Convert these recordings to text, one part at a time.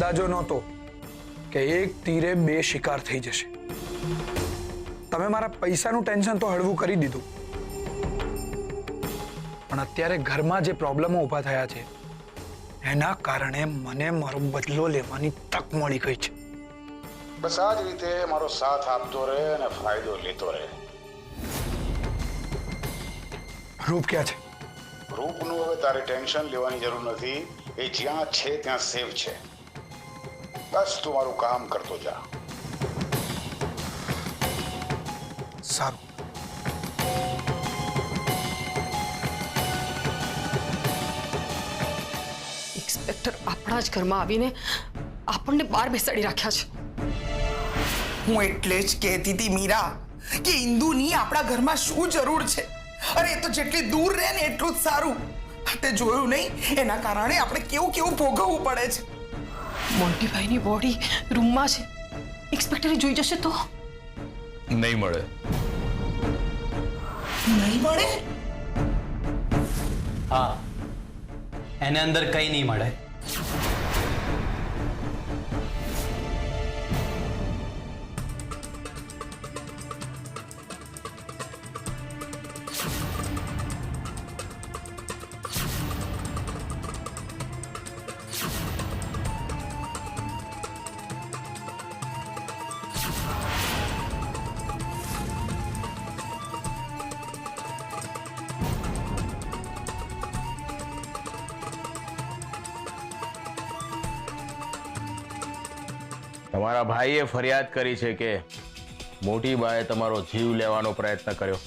અંદાજો નહોતો કે એક તીરે બે શિકાર થઈ જશે. તમે મારા પૈસાનું ટેન્શન તો હળવું કરી દીધું, પણ અત્યારે ઘરમાં જે પ્રોબ્લેમો ઊભા થયા છે એના કારણે મને મારો બદલો લેવાની તક મળી ગઈ છે. બસ આ જ રીતે મારો સાથ આપતો રહે અને ફાયદો લેતો રહે. રૂપ ક્યાં છે? રૂપનું હવે તારે ટેન્શન લેવાની જરૂર નથી. એ જ્યાં છે ત્યાં સેફ છે. બસ તું મારું કામ કરતો જા. સારું. ઇન્સ્પેક્ટર આપણા જ ઘરમાં આવીને આપણને બહાર બેસાડી રાખ્યા છે. હું એટલે જ કહેતી હતી મીરા કે ઇન્દુની આપણા ઘરમાં શું જરૂર છે. અરે એ તો જેટલી દૂર રહે ને એટલું જ સારું. તે જોયું નહીં એના કારણે આપણે કેવું કેવું ભોગવવું પડે છે. મોન્ટીભાઈની બોડી રૂમમાં છે. ઇન્સ્પેક્ટરે જોઈ જશે તો? નહીં મળે. નહીં મળે? હા, એને અંદર કંઈ નહીં મળે. તમારા ભાઈએ ફરિયાદ કરી છે કે મોટી બાએ તમારો જીવ લેવાનો પ્રયત્ન કર્યો.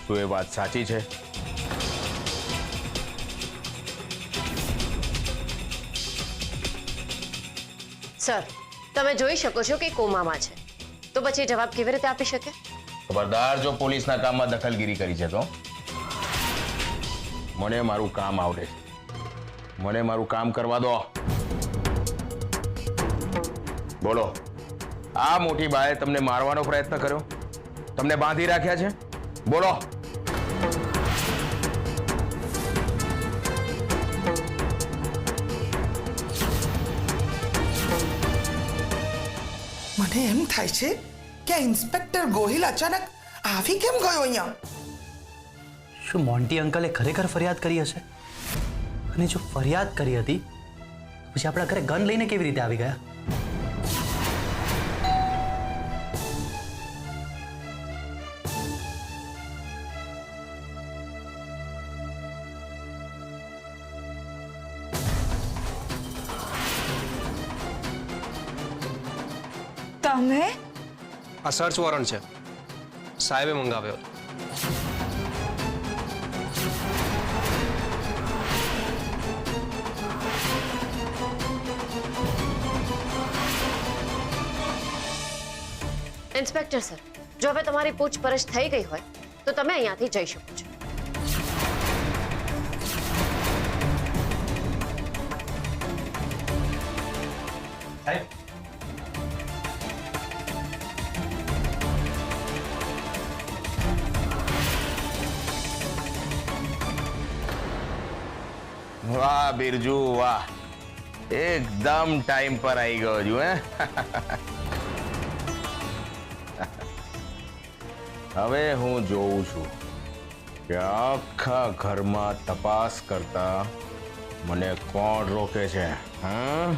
શું એ વાત સાચી છે? સર, તમે જોઈ શકો છો કે કોમામાં છે, તો પછી જવાબ કેવી રીતે આપી શકે? ખબરદાર જો પોલીસના કામમાં દખલગીરી કરી છે તો. મને મારું કામ આવડે છે. મને મારું કામ કરવા દો. બોલો, આ મોટી બાએ તમને મારવાનો પ્રયત્ન કર્યો? તમને બાંધી રાખ્યા છે? બોલો. મને એમ થાય છે કે આ ઇન્સ્પેક્ટર ગોહિલ અચાનક આવી કેમ ગયો અહીંયા? શું મોન્ટી અંકલે ખરેખર ફરિયાદ કરી હશે? અને જો ફરિયાદ કરી હતી પછી આપણા ઘરે ગન લઈને કેવી રીતે આવી ગયા? તમે? આ સર્ચ વોરંટ છે, સાહેબે મંગાવ્યો હતો. ઇન્સ્પેક્ટર સર, જો હવે તમારી પૂછપરછ થઈ ગઈ હોય તો તમે અહીંયાથી જઈ શકો છો. સાહેબ, વાહ બિરજુ વાહ, એકદમ ટાઈમ પર આવી ગયો છું. હવે હું જોઉં છું કે આખા ઘરમાં તપાસ કરતા મને કોણ રોકે છે. હા,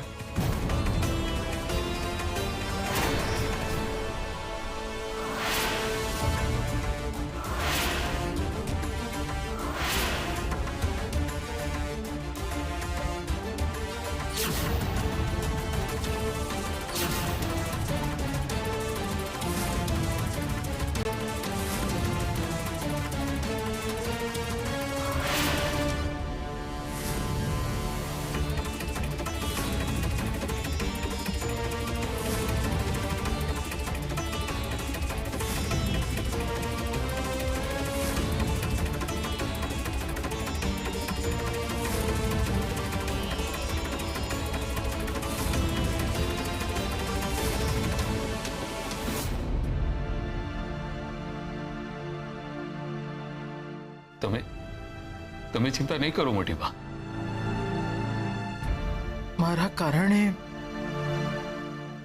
તમે ચિંતા નહીં કરો મોટી બા. મારા કારણે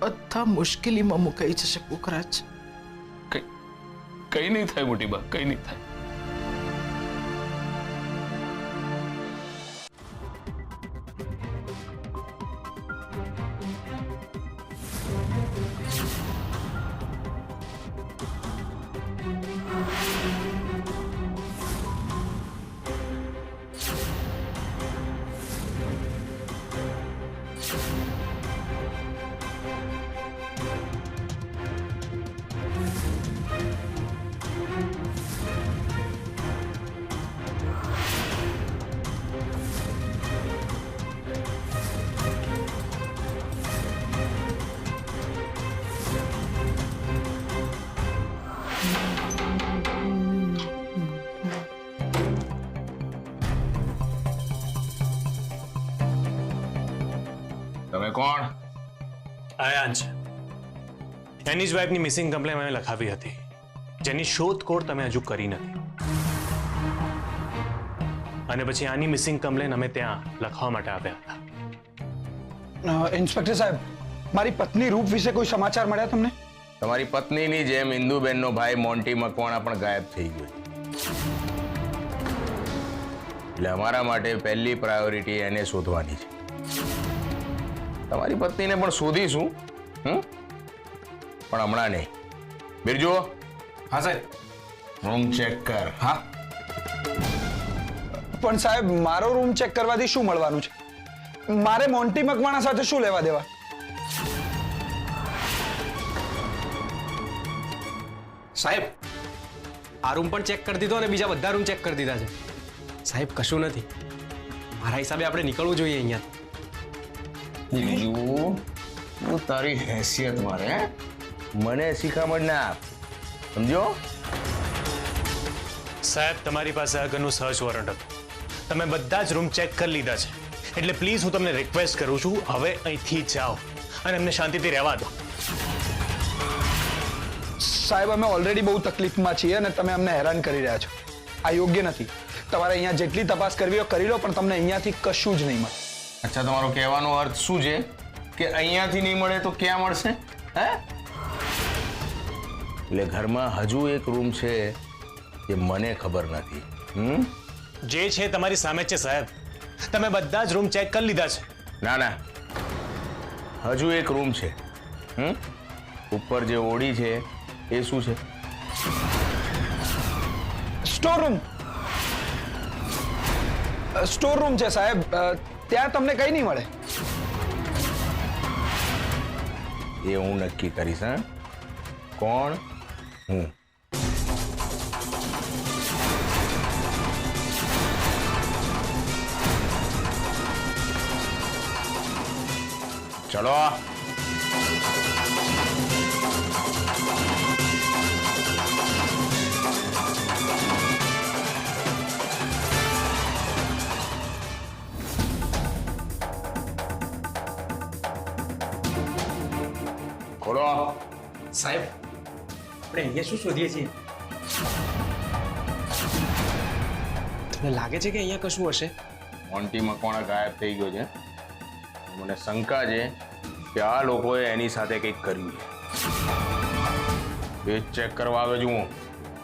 બધા મુશ્કેલીમાં મુકાઈ જશે પુખરાજ. કઈ નહીં થાય મોટી બા, કઈ નહીં થાય. તમે કોણ? આયાન છે. એની જ વાઇફની મિસિંગ કમ્પ્લેન અમે લખાવી હતી, જેની શોધખોળ તમે હજુ કરી નથી. અને પછી આની મિસિંગ કમ્પ્લેન અમે ત્યાં લખવા માટે આવ્યા હતા. ઇન્સ્પેક્ટર સાહેબ, મારી પત્ની રૂપ વિશે કોઈ સમાચાર મળ્યા તમને? તમારી પત્નીની જેમ ઇન્દુબેનનો ભાઈ મોન્ટી મકવાણા પણ ગાયબ થઈ ગયો. એટલે અમારા માટે પહેલી પ્રાયોરિટી એને શોધવાની છે. તમારી પત્નીને પણ શોધીશું, પણ હમણાં નહીં. બિરજુ. હા સાહેબ. રૂમ ચેક કર. હા. પણ સાહેબ, મારો રૂમ ચેક કરવાથી શું મળવાનું છે? મારે મોન્ટી મકવાણા સાથે શું લેવા દેવા? સાહેબ, આ રૂમ પણ ચેક કરી દીધો અને બીજા બધા રૂમ ચેક કરી દીધા છે. સાહેબ, કશું નથી. મારા હિસાબે આપણે નીકળવું જોઈએ અહીંયા. બિરજુ, તારી હેસિયત મારે મને શિખામણ ના આપ, સમજો? સાહેબ, તમારી પાસે આગળનું સર્ચ વોરંટ હતું. તમે બધા જ રૂમ ચેક કરી લીધા છે. એટલે પ્લીઝ હું તમને રિક્વેસ્ટ કરું છું, હવે અહીંથી જાઓ અને એમને શાંતિથી રહેવા દો. સાહેબ, અમે ઓલરેડી બહુ તકલીફમાં છીએ અને તમે અમને હેરાન કરી રહ્યા છો. આ યોગ્ય નથી. તમારે અહીંયા જેટલી તપાસ કરવી હોય કરી લો, પણ તમને અહીંયાથી કશું જ નહીં મળે. અચ્છા, તમારો કહેવાનો અર્થ શું છે કે અહીંયાથી નહીં મળે તો ક્યાં મળશે? હે? એટલે ઘરમાં હજુ એક રૂમ છે જે મને ખબર નથી. જે છે તમારી સામે જ છે સાહેબ. તમે બધા જ રૂમ ચેક કરી લીધા છે. ના ના, હજુ એક રૂમ છે. ઉપર જે ઓડી છે એ શું છે? Store room. સ્ટોર રૂમ છે સાહેબ. ત્યાં તમને કઈ નહીં મળે. એ હું નક્કી કરીશ. હા, કોણ? હું. ચલો. ખોલો. સાહેબ, આપણે અહીંયા શું શોધીએ છીએ? તમને લાગે છે કે અહીંયા કશું હશે? મોન્ટી મકવાણા ગાયબ થઈ ગયો છે. મને શંકા છે કે આ લોકોએ એની સાથે કંઈક કર્યું છે. એ ચેક કરવા આવ્યો છું હું.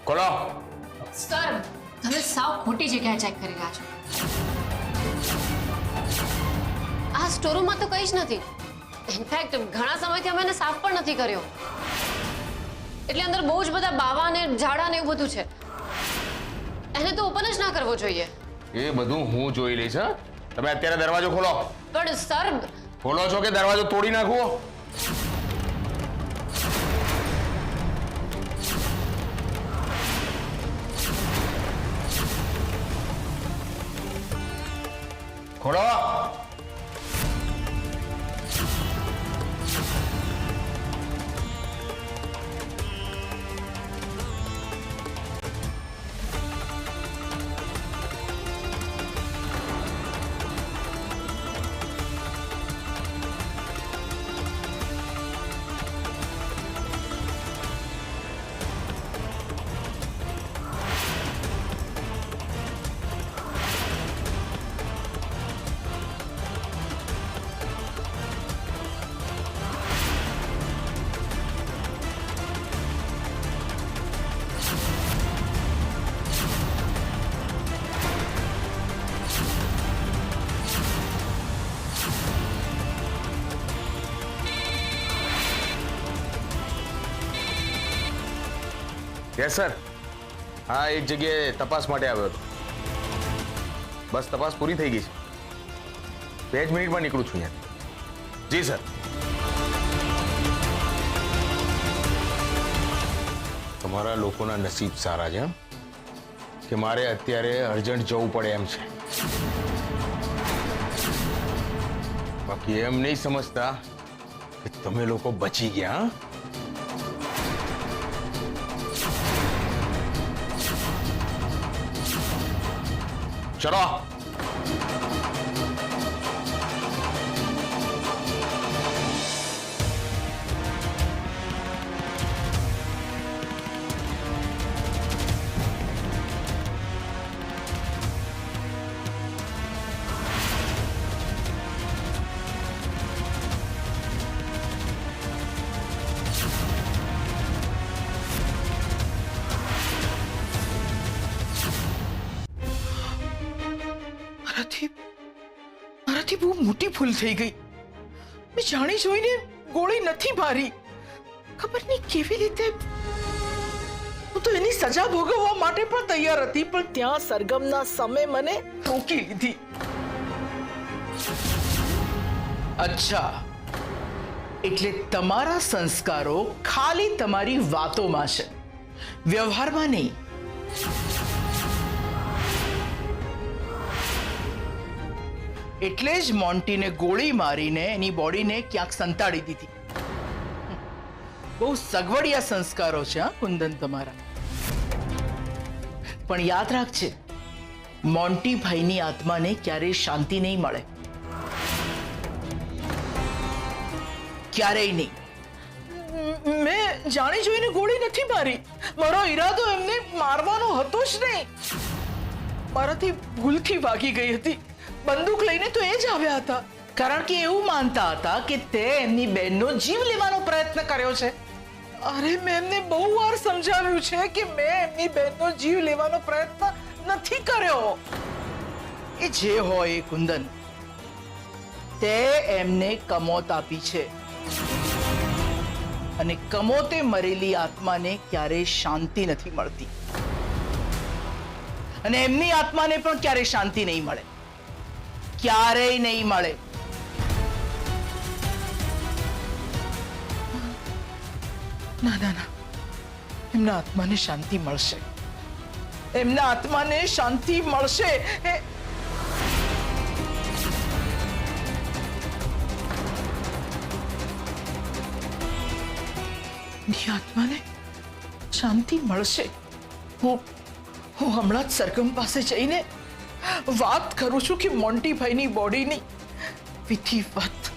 ખોલો. સર, તમે સાવ ખોટી જગ્યાએ ચેક કરી રહ્યા છો. આ સ્ટોરૂમમાં તો કંઈ જ નથી. ઇનફેક્ટ ઘણા સમયથી અમે એને સાફ પણ નથી કર્યો. એટલે અંદર બહુ જ બધા બાવા ને ઝાડા ને એવું બધું છે. એને તો ઓપન જ ના કરવો જોઈએ. એ બધું હું જોઈ લઈશ. હા, તમે અત્યારે દરવાજો ખોલો. પણ સર, ખોલો છો કે દરવાજો તોડી નાખવો? ખોલો. Yes sir. હા, એક જગ્યાએ તપાસ માટે આવ્યો હતો. બસ તપાસ પૂરી થઈ ગઈ છે. 2 જ મિનિટમાં નીકળું છું અહીંયા. જી સર. તમારા લોકોના નસીબ સારા છે હં? કે મારે અત્યારે અર્જન્ટ જવું પડે એમ છે. બાકી એમ નહીં સમજતા કે તમે લોકો બચી ગયા. હં? ચલો. મારાથી બહુ મોટી ભૂલ થઈ ગઈ. મેં જાણી જોઈને ગોળી નથી મારી. ખબર નહીં કેવી રીતે. હું તો એની સજા ભોગવવા માટે પણ તૈયાર હતી, પણ ત્યાં સરગમના સામે મને રોકી લીધી. અચ્છા, એટલે તમારા સંસ્કારો ખાલી તમારી વાતોમાં છે, વ્યવહારમાં નહીં. એટલે જ મોન્ટીને ગોળી મારીને એની બોડીને ક્યાંક સંતાડી દીધી. બહુ સગવડિયા સંસ્કારો છે હા કુંદન તમારા. પણ યાદ રાખજે, મોન્ટી ભાઈની આત્માને ક્યારેય શાંતિ નહીં મળે. ક્યારેય નહીં. મેં જાણી જોઈને ગોળી નથી મારી. મારો ઈરાદો એમને મારવાનો હતો જ નહીં. મારાથી ભૂલથી ભાગી ગઈ હતી. બંદૂક લઈને તો એ જ આવ્યા હતા, કારણ કે એવું માનતા હતા કે તે એમની બહેનનો જીવ લેવાનો પ્રયત્ન કર્યો છે. અરે મેં એમને બહુ વાર સમજાવ્યું છે કે મેં એમની બહેનનો જીવ લેવાનો પ્રયત્ન નથી કર્યો. એ જે હોય એ કુંદન, તે એમને કમોત આપી છે, અને કમોતે મરેલી આત્માને ક્યારેય શાંતિ નથી મળતી, અને એમની આત્માને પણ ક્યારેય શાંતિ નહીં મળે. ક્યારેય નહીં મળે. ના ના ના, એમના આત્માને શાંતિ મળશે. એમના આત્માને શાંતિ મળશે. આત્માને શાંતિ મળશે. હું હમણાં જ સરગમ પાસે જઈને વાત કરું છું કે મોન્ટી ભાઈની બોડીની વિધિવત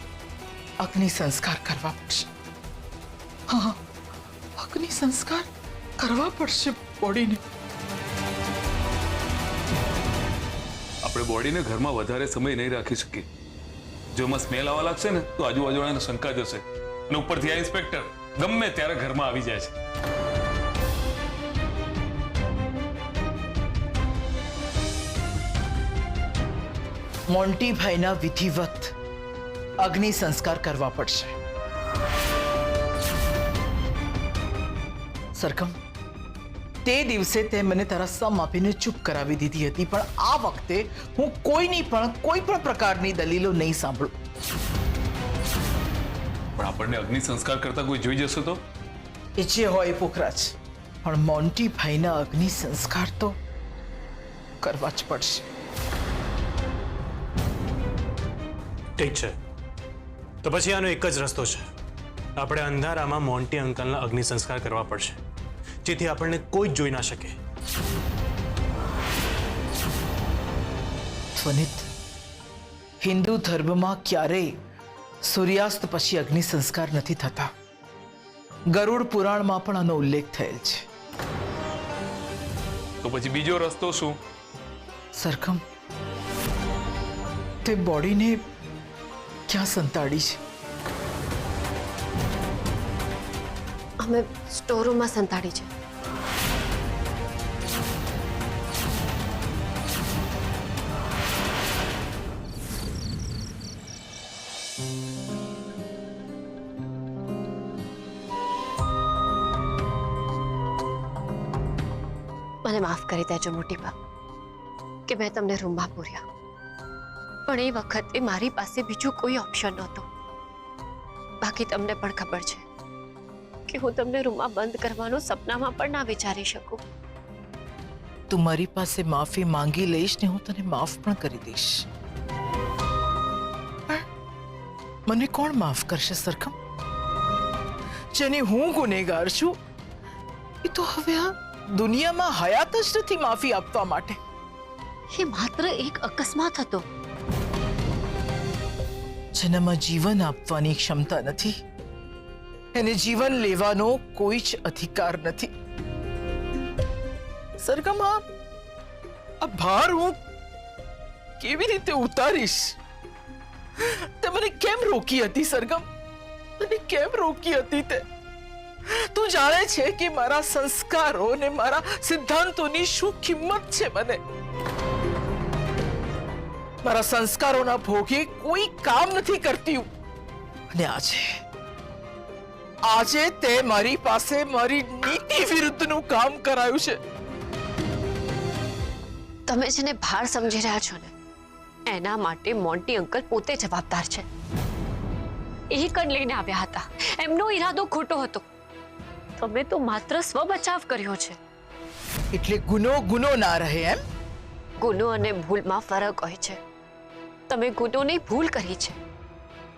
અગ્નિ સંસ્કાર કરવા પડશે. હા, અગ્નિ સંસ્કાર કરવા પડશે બોડીને. આપણે બોડીને ઘરમાં વધારે સમય નહીં રાખી શકીએ. જો એમાં સ્મેલ આવવા લાગશે ને તો આજુબાજુવાળાને શંકા જશે, અને ઉપરથી આ ઇન્સ્પેક્ટર ગમે ત્યારે ઘરમાં આવી જાય છે. મોન્ટી ભાઈના વિધિવત અગ્નિ સંસ્કાર કરવા પડશે. સરગમ, તે દિવસે તે મને તારા સમ આપીને ચૂપ કરાવી દીધી હતી, પણ આ વખતે હું કોઈ પણ પ્રકારની દલીલો નહીં સાંભળું. પણ આપણને અગ્નિ સંસ્કાર કરતા કોઈ જોઈ જશે તો? એ જે હોય પુખરાજ, પણ મોન્ટી ભાઈના અગ્નિ સંસ્કાર તો કરવા જ પડશે. ઠીક છે, તો પછી આનો એક જ રસ્તો છે. આપણે અંધારામાં મોન્ટી અંકલના અગ્નિ સંસ્કાર કરવા પડશે, જેથી આપણને કોઈ જ જોઈ ના શકે. ધ્વનિત, હિન્દુ ધર્મમાં ક્યારેય સૂર્યાસ્ત પછી અગ્નિ સંસ્કાર નથી થતા. ગરુડ પુરાણમાં પણ આનો ઉલ્લેખ થયેલ છે. તો પછી બીજો રસ્તો શું? સરગમ, તે બોડીને ક્યાં સંતાડી છે? અમે સ્ટોરરૂમમાં સંતાડી છે. મને માફ કરી દેજો મોટી બા કે મેં તમને રૂમમાં પૂર્યા, પણ એ વખતે મારી પાસે બીજું કોઈ ઓપ્શન નહોતું. બાકી તમને પણ ખબર છે કે હું તમને રૂમમાં બંધ કરવાનું સપનામાં પણ ના વિચારી શકું. તું મારી પાસે માફી માંગી લઈશ ને હું તને માફ પણ કરી દઈશ. પણ મને કોણ માફ કરશે સરખમ? જેની હું ગુનેગાર છું એ તો હવે આ દુનિયામાં હયાત જ નથી માફી આપવા માટે. એ માત્ર એક અકસ્માત હતો. જેનામાં જીવન આપવાની ક્ષમતા નથી એને જીવન લેવાનો કોઈ જ અધિકાર નથી. સરગમ, આ ભાર હું કેવી રીતે ઉતારીશ? તે મને કેમ રોકી હતી સરગમ? મને કેમ રોકી હતી તે? તું જાણે છે કે મારા સંસ્કારો ને મારા સિદ્ધાંતોની શું કિંમત છે મને? મારા સંસ્કારોના ભોગે કોઈ કામ નથી કરતી. અને આજે તે મારી પાસે મારી નીતિ વિરુદ્ધનું કામ કરાયું છે. તમે જેને ભાર સમજી રહ્યા છો ને એના માટે મોન્ટી અંકલ પોતે જવાબદાર છે. એ કણ લઈને આવ્યા હતા, એમનો ઈરાદો ખોટો હતો. તમે તો માત્ર સ્વ બચાવ કર્યો છે. એટલે ગુનો ના રહે એમ? ગુનો અને ભૂલમાં ફરક હોય છે. તમે ગુનોની ભૂલ કરી છે.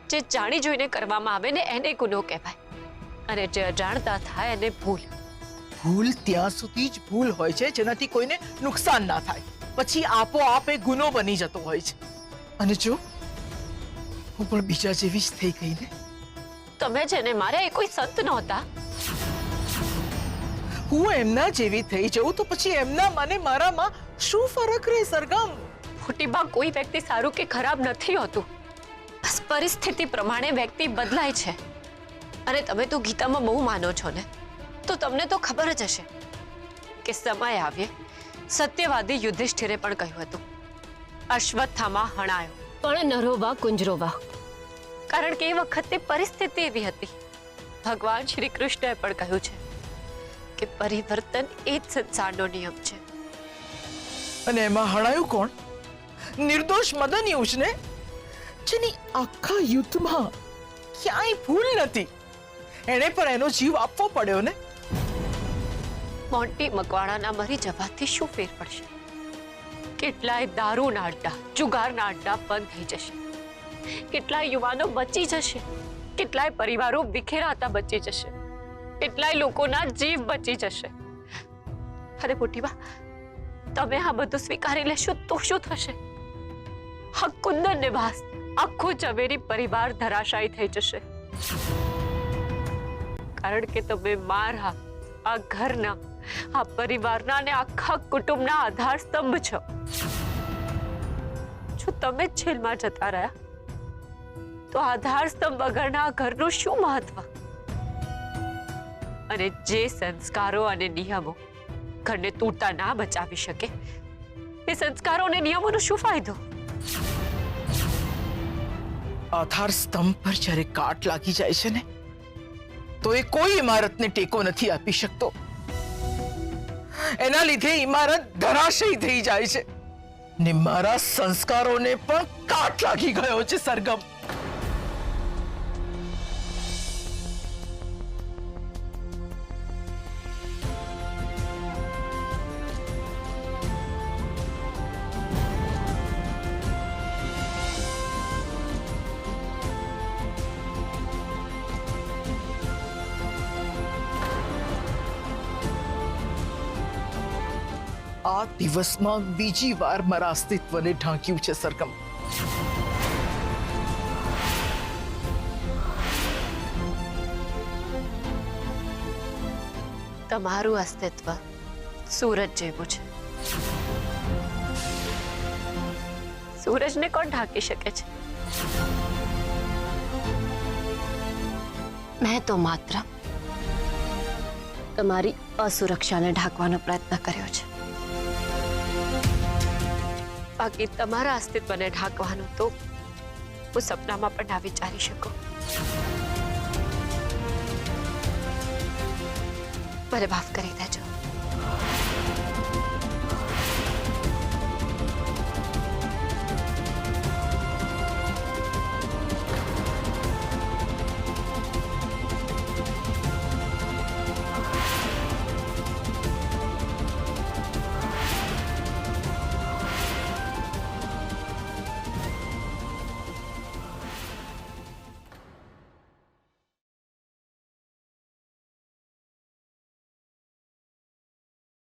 જે જાણી જોઈને કરવામાં આવે ને એને ગુનો કહેવાય, અને જે અજાણતા થાય એને ભૂલ. ભૂલ ત્યાં સુધી જ ભૂલ હોય છે જેનાથી કોઈને નુકસાન ના થાય. પછી આપોઆપ એ ગુનો બની જતો હોય છે. અને જો હું પણ બીજા જેવી જ થઈ ગઈ ને. તમે જેને માર્યા એ કોઈ સંત નહોતા. હું એમના જેવી થઈ જઉં તો પછી એમના મને મારામાં શું ફરક રહે સરગમ? મોટીબા, કોઈ વ્યક્તિ સારું કે ખરાબ નથી હોતું. બસ પરિસ્થિતિ પ્રમાણે વ્યક્તિ બદલાય છે. અને તમે તો ગીતામાં બહુ માનો છો ને, તો તમને તો ખબર જ હશે કે સમય આવ્યે સત્યવાદી યુધિષ્ઠિરે પણ કહ્યું હતું, અશ્વત્થામા હણાયો પણ નરોવા કુંજરોવા. કારણ કે એ વખતે પરિસ્થિતિ એવી હતી. ભગવાન શ્રી કૃષ્ણએ પણ કહ્યું છે કે પરિવર્તન એ જ સંસારનો નિયમ છે. અને એમાં હણાયું કોણ? નિર્દોષ મદનયુજ ને, જેની આખા યુદ્ધમાં ક્યાંય ભૂલ નથી. એણે પણ એનો જીવ આપવો પડ્યો ને. મોન્ટી મકવાણાના મરી જવાથી શું ફેર પડશે? કેટલાય દારૂના અડ્ડા, જુગારના અડ્ડા બંધ થઈ જશે. કેટલાય યુવાનો બચી જશે. કેટલાય પરિવારો વિખેરાતા બચી જશે. કેટલાય લોકોના જીવ બચી જશે. અરે મોટીબા, તમે આ બધું સ્વીકારી લેશો તો શું થશે? આ કુંદન નિવાસ, આખો ઝવેરી પરિવાર ધરાશાયી થઈ જશે. કારણ કે તમે મારા, આ ઘરના, આ પરિવારના અને આખા કુટુંબના આધાર સ્તંભ છો. જો તમે જ જેલમાં જતા રહ્યા તો આધાર સ્તંભ વગરના આ ઘરનું શું મહત્વ? અને જે સંસ્કારો અને નિયમો ઘરને તૂટતા ના બચાવી શકે, એ સંસ્કારો અને નિયમોનો શું ફાયદો? આધાર સ્તંભ પર જ્યારે કાટ લાગી જાય છે ને, તો એ કોઈ ઇમારતને ટેકો નથી આપી શકતો. એના લીધે ઇમારત ધરાશયી થઈ જાય છે. ને મારા સંસ્કારોને પણ કાટ લાગી ગયો છે સરગમ. આ દિવસમાં બીજી વાર મારા અસ્તિત્વને ઢાંક્યું છે સરગમ. તમારું અસ્તિત્વ સૂરજ જેવું છે. સૂરજને કોણ ઢાંકી શકે છે? મેં તો માત્ર તમારી અસુરક્ષાને ઢાંકવાનો પ્રયત્ન કર્યો છે. બાકી તમારા અસ્તિત્વને ઢાંકવાનું તો હું સપનામાં પણ ના વિચારી શકું. મને માફ કરી દેજો.